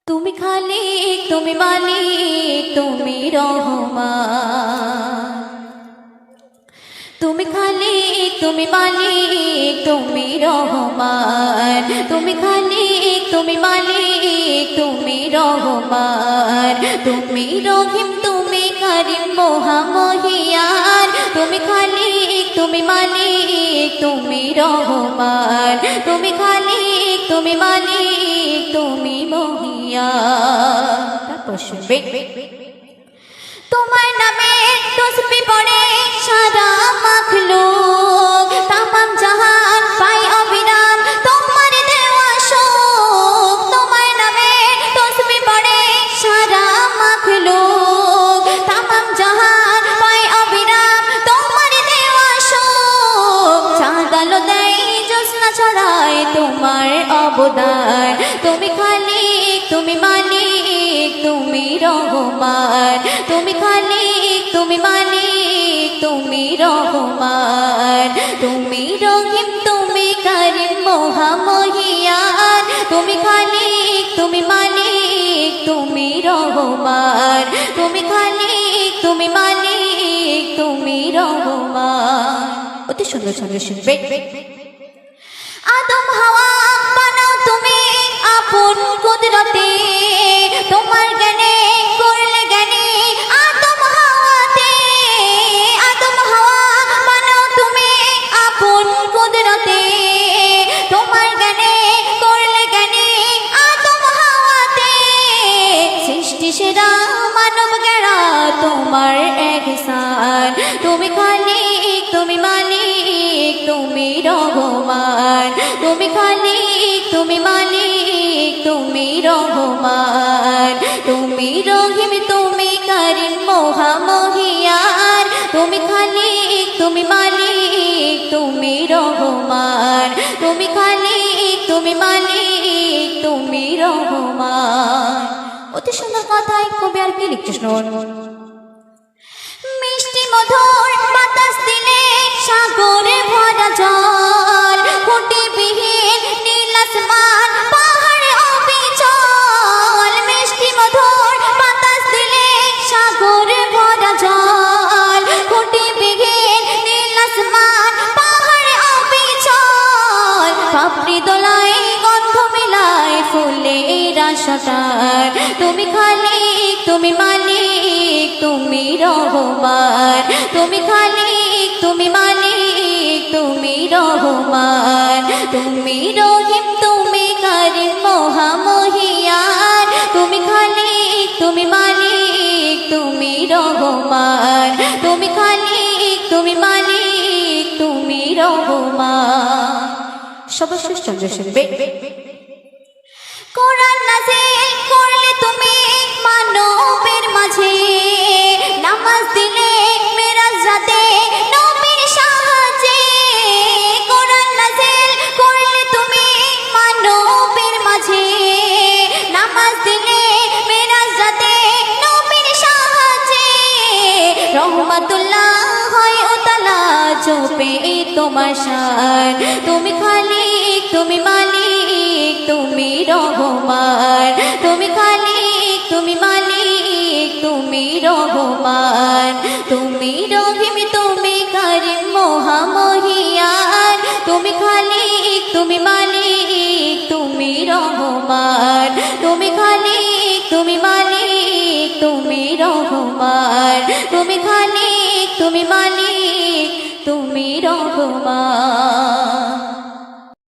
তুমি খালিক, তুমি মালিক, তুমি রহমান। তুমি খালিক, তুমি মালিক, তুমি রহমান। তুমি খালিক, তুমি মালিক, তুমি রহমান। তুমি রহিম, তুমি করিম, মহামহিয়ান। তুমি খালিক, তুমি মালিক, তুমি রহমান। তুমি খালিক, তুমি মালিক, তুমি মহিয়ান। তারপর শুনবে, তোমার নামে তসবিহ পড়ে সারা মাখলুক, তামাম জাহান পাই অবিরাম তোমার দেওয়া সুখ। তোমার নামে তসবিহ পড়ে সারা মাখলুক, তামাম জাহান পাই অবিরাম তোমার দেওয়া সুখ। চাঁদ আলো দেয়, জ্যোৎস্না ছড়ায় তোমার অবদান। তুমি খালিক, তুমি মালিক, তুমি রহমান। তুমি খালিক, তুমি মালিক, তুমি রহমান। তুমি রহিম, তুমি করিম, মহামহিয়ান। তুমি খালিক, তুমি মালিক, তুমি রহমান। তুমি খালিক, তুমি মালিক, তুমি রহমান। অতি সুন্দর ছন্দে শুনবে, আদম হাওয়া বানাও তুমি আপন কুদরতে, তোমার জ্ঞানে করলে জ্ঞানী আদম হাওয়াতে। আদম হাওয়া বানাও তুমি আপন কুদরতে, তোমার জ্ঞানে করলে জ্ঞানী আদম হাওয়াতে। সৃষ্টি সেরা মানব গেরা তোমার ইহসান। তুমি খালিক, তুমি মালিক, তুমি রহমান। তুমি খালিক, তুমি মালিক, তুমি রহমান। তুমি রহিম, তুমি করিম, মহামহিয়ান। তুমি খালিক, তুমি মালিক, তুমি রহমান। তুমি খালিক, তুমি মালিক, তুমি রহমান। অতি সুন্দর কথায় কবি আর কি লিখছে শুনুন, মিষ্টি মধুর বাতাস দিলে সাগরে ভরা জল, খুঁটিবিহীন নীল আসমান পাহাড়ে অবিচল। মিষ্টি মধুর বাতাস দিলে সাগরে ভরা জল, খুঁটিবিহীন নীল আসমান পাহাড়ে অবিচল। পাপড়ি দোলায় গন্ধ মিলায় ফুলের আশাটার। তুমি খালিক, তুমি মালিক, তুমি রহমান। তুমি খালিক, তুমি মালিক, তুমি রহমান। তুমি রহিম, তুমি করিম, মহামহিয়ান। তুমি খালিক, তুমি মালিক, তুমি রহমান। তুমি খালিক, তুমি মালিক, তুমি রহমান। সর্বশেষ চন্দ্র শুনবে, কোরআন নাযিল করলে তুমি মানবের মাঝে, নামাজ দিলে মেরাজ রাতে নবীর সাহায্যে। কোরআন নাযিল করলে তুমি মানবের মাঝে, নামাজ দিলে মেরাজ রাতে নবীর সাহায্যে। রহমাতুল্লাহ হয় উতালা জপে তোমার শান। তুমি খালিক, তুমি মালিক, তুমি রহমান। তুমি খালিক, তুমি মালিক, তুমি রহমান। তুমি রহিম, তুমি করিম, মহামহিয়ান। তুমি খালিক, তুমি মালিক, তুমি রহমান। তুমি খালিক, তুমি মালিক, তুমি রহমান। তুমি খালিক, তুমি মালিক, তুমি রহমান।